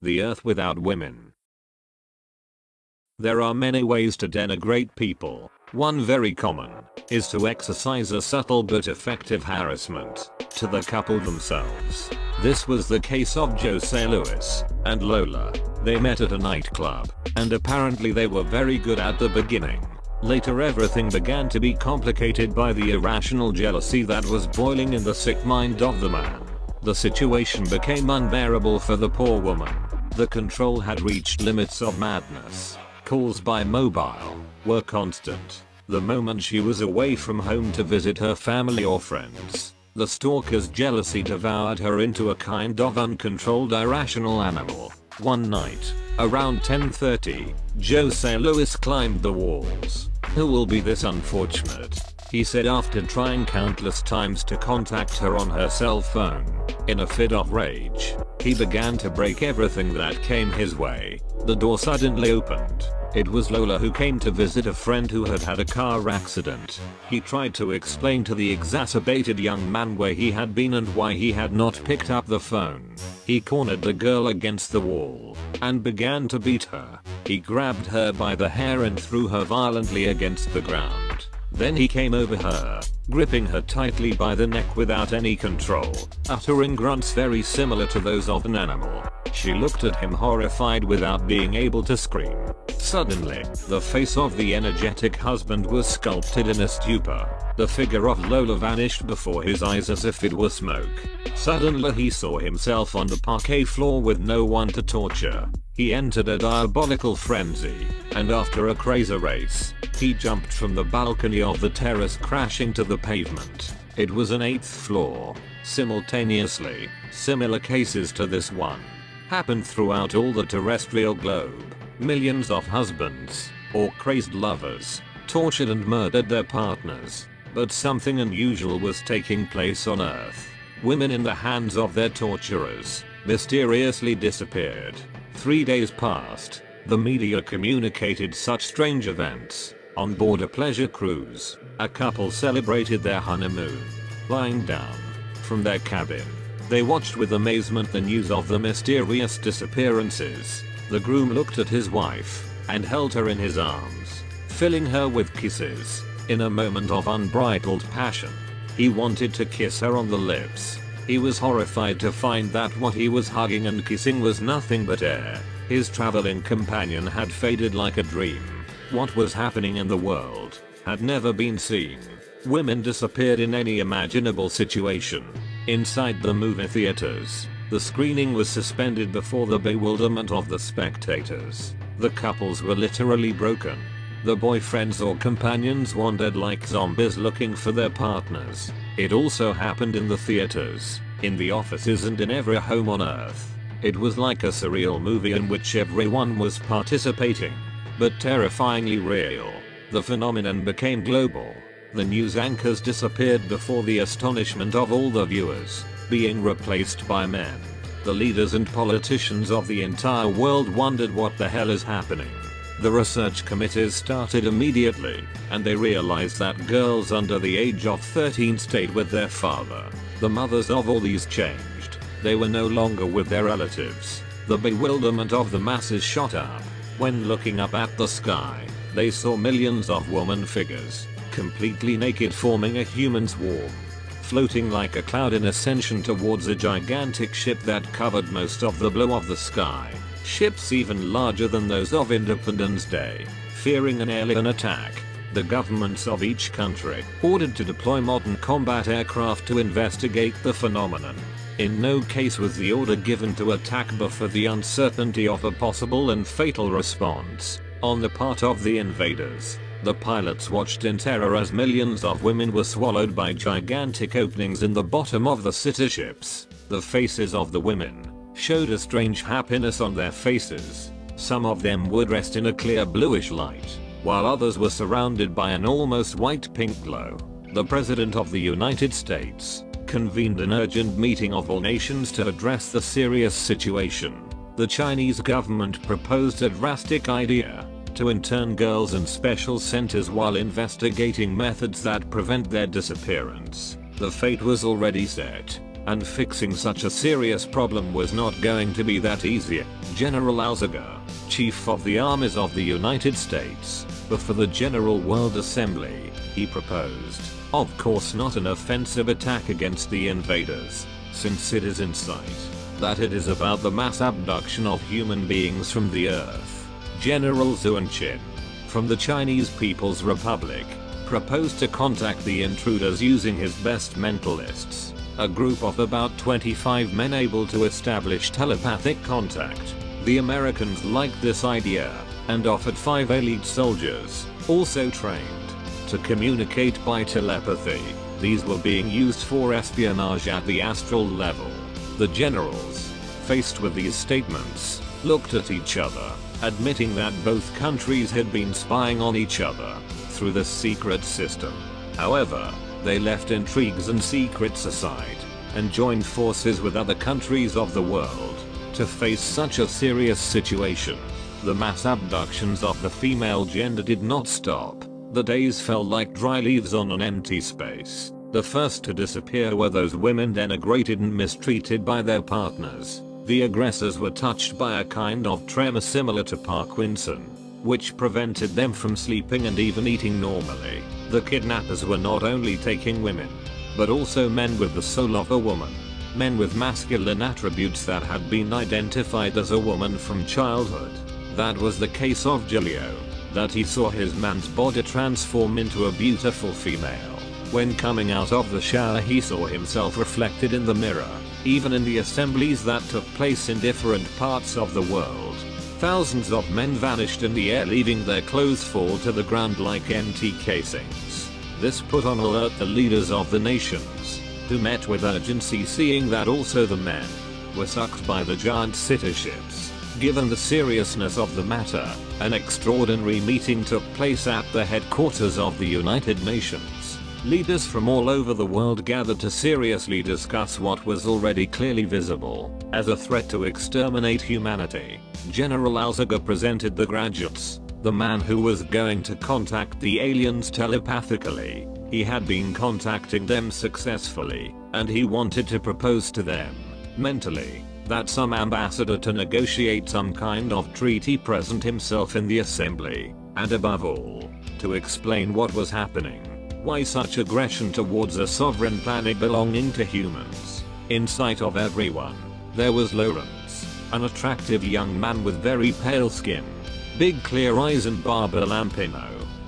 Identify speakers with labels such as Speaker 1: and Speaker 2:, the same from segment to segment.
Speaker 1: The Earth without women. There are many ways to denigrate people. One very common is to exercise a subtle but effective harassment to the couple themselves. This was the case of Jose Luis and Lola. They met at a nightclub, and apparently they were very good at the beginning. Later everything began to be complicated by the irrational jealousy that was boiling in the sick mind of the man. The situation became unbearable for the poor woman. The control had reached limits of madness. Calls by mobile were constant. The moment she was away from home to visit her family or friends, the stalker's jealousy devoured her into a kind of uncontrolled irrational animal. One night, around 10:30, Jose Luis climbed the walls. "Who will be this unfortunate?" he said after trying countless times to contact her on her cell phone. In a fit of rage, he began to break everything that came his way. The door suddenly opened. It was Lola, who came to visit a friend who had had a car accident. He tried to explain to the exacerbated young man where he had been and why he had not picked up the phone. He cornered the girl against the wall and began to beat her. He grabbed her by the hair and threw her violently against the ground. Then he came over her, gripping her tightly by the neck without any control, uttering grunts very similar to those of an animal. She looked at him horrified without being able to scream. Suddenly, the face of the energetic husband was sculpted in a stupor. The figure of Lola vanished before his eyes as if it were smoke. Suddenly he saw himself on the parquet floor with no one to torture. He entered a diabolical frenzy, and after a crazy race, he jumped from the balcony of the terrace, crashing to the pavement. It was an 8th floor. Simultaneously, similar cases to this one happened throughout all the terrestrial globe. Millions of husbands, or crazed lovers, tortured and murdered their partners. But something unusual was taking place on Earth. Women in the hands of their torturers mysteriously disappeared. 3 days passed. The media communicated such strange events. On board a pleasure cruise, a couple celebrated their honeymoon. Lying down from their cabin, they watched with amazement the news of the mysterious disappearances. The groom looked at his wife and held her in his arms, filling her with kisses. In a moment of unbridled passion, he wanted to kiss her on the lips. He was horrified to find that what he was hugging and kissing was nothing but air. His traveling companion had faded like a dream. What was happening in the world had never been seen. Women disappeared in any imaginable situation. Inside the movie theaters, the screening was suspended before the bewilderment of the spectators. The couples were literally broken. The boyfriends or companions wandered like zombies looking for their partners. It also happened in the theaters, in the offices, and in every home on Earth. It was like a surreal movie in which everyone was participating, but terrifyingly real. The phenomenon became global. The news anchors disappeared before the astonishment of all the viewers, being replaced by men. The leaders and politicians of the entire world wondered what the hell is happening. The research committees started immediately, and they realized that girls under the age of 13 stayed with their father. The mothers of all these changed. They were no longer with their relatives. The bewilderment of the masses shot up. When looking up at the sky, they saw millions of woman figures, completely naked, forming a human swarm, floating like a cloud in ascension towards a gigantic ship that covered most of the blue of the sky. Ships even larger than those of Independence Day. Fearing an alien attack, the governments of each country ordered to deploy modern combat aircraft to investigate the phenomenon. In no case was the order given to attack, but for the uncertainty of a possible and fatal response on the part of the invaders. The pilots watched in terror as millions of women were swallowed by gigantic openings in the bottom of the city ships. The faces of the women showed a strange happiness on their faces. Some of them were dressed in a clear bluish light, while others were surrounded by an almost white-pink glow. The President of the United States convened an urgent meeting of all nations to address the serious situation. The Chinese government proposed a drastic idea to intern girls in special centers while investigating methods that prevent their disappearance. The fate was already set. and fixing such a serious problem was not going to be that easy. General AGGRESSORS, Chief of the Armies of the United States, before the General World Assembly, he proposed, of course not an offensive attack against the invaders, since it is in sight, that it is about the mass abduction of human beings from the earth. General Zhuan Qin, from the Chinese People's Republic, proposed to contact the intruders using his best mentalists, a group of about 25 men able to establish telepathic contact. The Americans liked this idea, and offered 5 elite soldiers, also trained, to communicate by telepathy. These were being used for espionage at the astral level. The generals, faced with these statements, looked at each other, admitting that both countries had been spying on each other through the secret system. However, they left intrigues and secrets aside, and joined forces with other countries of the world to face such a serious situation. The mass abductions of the female gender did not stop. The days fell like dry leaves on an empty space. The first to disappear were those women denigrated and mistreated by their partners. The aggressors were touched by a kind of tremor similar to Parkinson, which prevented them from sleeping and even eating normally. The kidnappers were not only taking women, but also men with the soul of a woman. Men with masculine attributes that had been identified as a woman from childhood. That was the case of CIELO, that he saw his man's body transform into a beautiful female. When coming out of the shower he saw himself reflected in the mirror. Even in the assemblies that took place in different parts of the world, thousands of men vanished in the air, leaving their clothes fall to the ground like empty casings. This put on alert the leaders of the nations, who met with urgency, seeing that also the men were sucked by the giant city ships. Given the seriousness of the matter, an extraordinary meeting took place at the headquarters of the United Nations. Leaders from all over the world gathered to seriously discuss what was already clearly visible as a threat to exterminate humanity. General AGGRESSORS presented the graduates, the man who was going to contact the aliens telepathically. He had been contacting them successfully, and he wanted to propose to them, mentally, that some ambassador to negotiate some kind of treaty present himself in the assembly, and above all, to explain what was happening. Why such aggression towards a sovereign planet belonging to humans? In sight of everyone, there was Lawrence, an attractive young man with very pale skin, big clear eyes and barba lampino,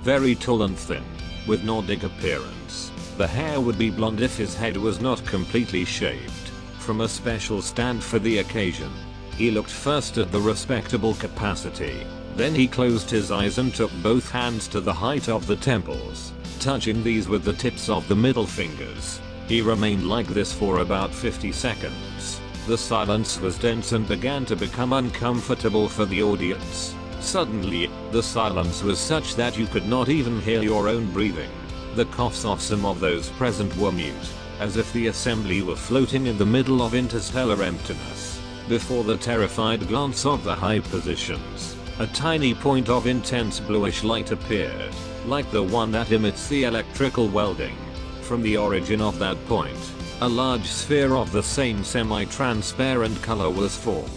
Speaker 1: very tall and thin, with Nordic appearance. The hair would be blonde if his head was not completely shaved. From a special stand for the occasion. He looked first at the respectable capacity, then he closed his eyes and took both hands to the height of the temples, touching these with the tips of the middle fingers. He remained like this for about 50 seconds. The silence was dense and began to become uncomfortable for the audience. Suddenly, the silence was such that you could not even hear your own breathing. The coughs of some of those present were mute, as if the assembly were floating in the middle of interstellar emptiness. Before the terrified glance of the high positions, a tiny point of intense bluish light appeared, like the one that emits the electrical welding. From the origin of that point, a large sphere of the same semi-transparent color was formed,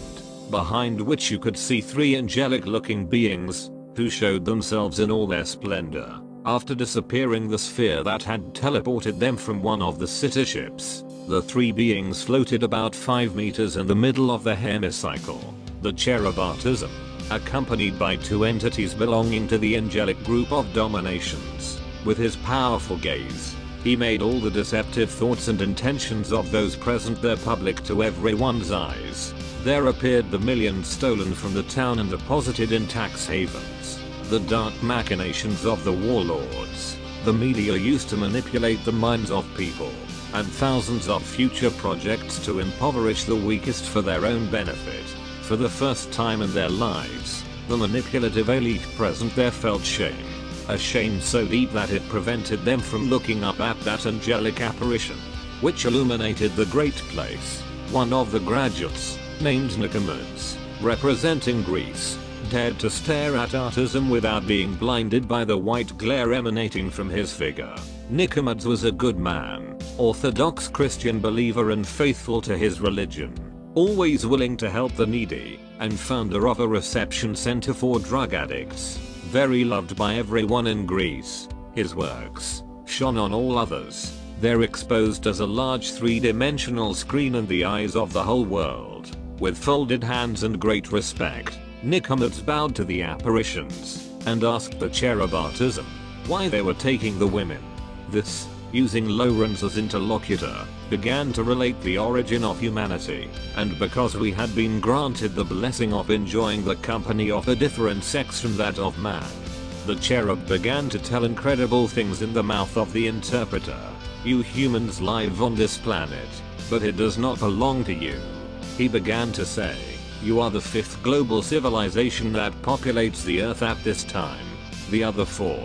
Speaker 1: behind which you could see 3 angelic-looking beings, who showed themselves in all their splendor. After disappearing the sphere that had teleported them from one of the city ships, the 3 beings floated about 5 meters in the middle of the hemicycle. The cherub Artism, accompanied by 2 entities belonging to the angelic group of dominations. With his powerful gaze, he made all the deceptive thoughts and intentions of those present there public to everyone's eyes. There appeared the millions stolen from the town and deposited in tax havens. The dark machinations of the warlords. The media used to manipulate the minds of people, and thousands of future projects to impoverish the weakest for their own benefit. For the first time in their lives, the manipulative elite present there felt shame. A shame so deep that it prevented them from looking up at that angelic apparition, which illuminated the great place. One of the graduates, named Nicomas, representing Greece, dared to stare at Artism without being blinded by the white glare emanating from his figure. Nicomedes was a good man, Orthodox Christian believer and faithful to his religion, always willing to help the needy, and founder of a reception center for drug addicts, very loved by everyone in Greece. His works shone on all others. They're exposed as a large three-dimensional screen in the eyes of the whole world. With folded hands and great respect, Nicomedes bowed to the apparitions and asked the cherubautism why they were taking the women. This, using Lawrence as interlocutor, began to relate the origin of humanity, and because we had been granted the blessing of enjoying the company of a different sex from that of man. The cherub began to tell incredible things in the mouth of the interpreter. You humans live on this planet, but it does not belong to you. He began to say, you are the 5th global civilization that populates the earth at this time. The other 4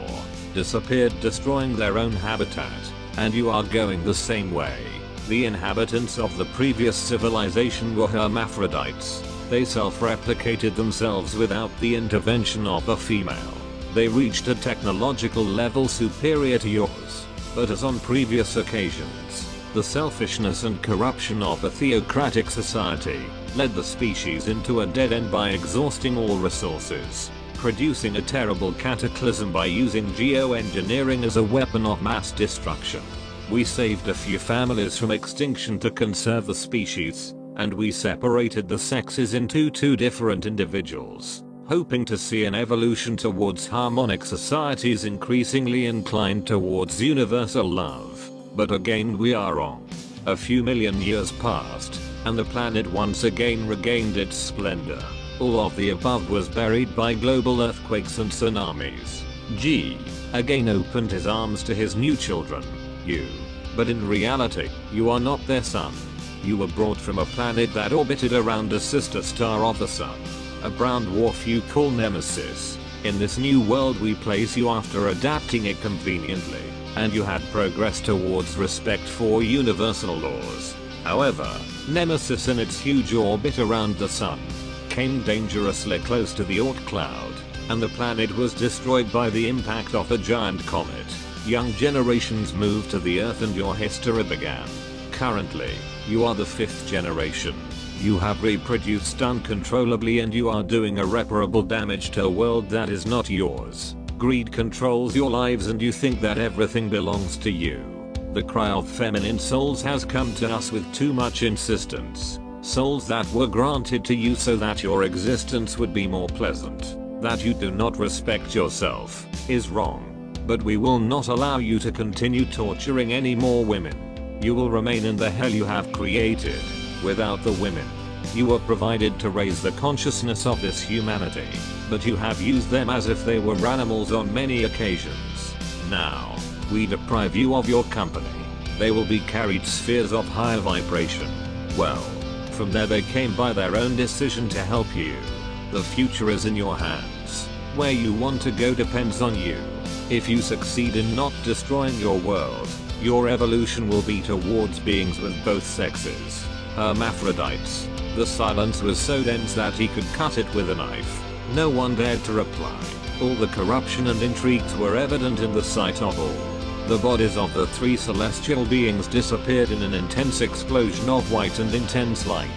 Speaker 1: disappeared, destroying their own habitat, and you are going the same way. The inhabitants of the previous civilization were hermaphrodites. They self-replicated themselves without the intervention of a female. They reached a technological level superior to yours, but as on previous occasions, the selfishness and corruption of a theocratic society led the species into a dead end by exhausting all resources, producing a terrible cataclysm by using geoengineering as a weapon of mass destruction. We saved a few families from extinction to conserve the species, and we separated the sexes into 2 different individuals, hoping to see an evolution towards harmonic societies increasingly inclined towards universal love. But again we are wrong. A few million years passed, and the planet once again regained its splendor. All of the above was buried by global earthquakes and tsunamis. G again opened his arms to his new children, you. But in reality, you are not their son. You were brought from a planet that orbited around a sister star of the sun, a brown dwarf you call Nemesis. In this new world we place you after adapting it conveniently, and you had progressed towards respect for universal laws. However, Nemesis in its huge orbit around the sun came dangerously close to the Oort cloud, and the planet was destroyed by the impact of a giant comet. Young generations moved to the Earth and your history began. Currently, you are the 5th generation. You have reproduced uncontrollably and you are doing irreparable damage to a world that is not yours. Greed controls your lives and you think that everything belongs to you. The cry of feminine souls has come to us with too much insistence. Souls that were granted to you so that your existence would be more pleasant. That you do not respect yourself is wrong. But we will not allow you to continue torturing any more women. You will remain in the hell you have created, without the women. You were provided to raise the consciousness of this humanity, but you have used them as if they were animals on many occasions. Now, we deprive you of your company. They will be carried spheres of higher vibration. Well, from there they came by their own decision to help you. The future is in your hands. Where you want to go depends on you. If you succeed in not destroying your world, your evolution will be towards beings with both sexes. Hermaphrodites. The silence was so dense that he could cut it with a knife. No one dared to reply. All the corruption and intrigues were evident in the sight of all. The bodies of the 3 celestial beings disappeared in an intense explosion of white and intense light.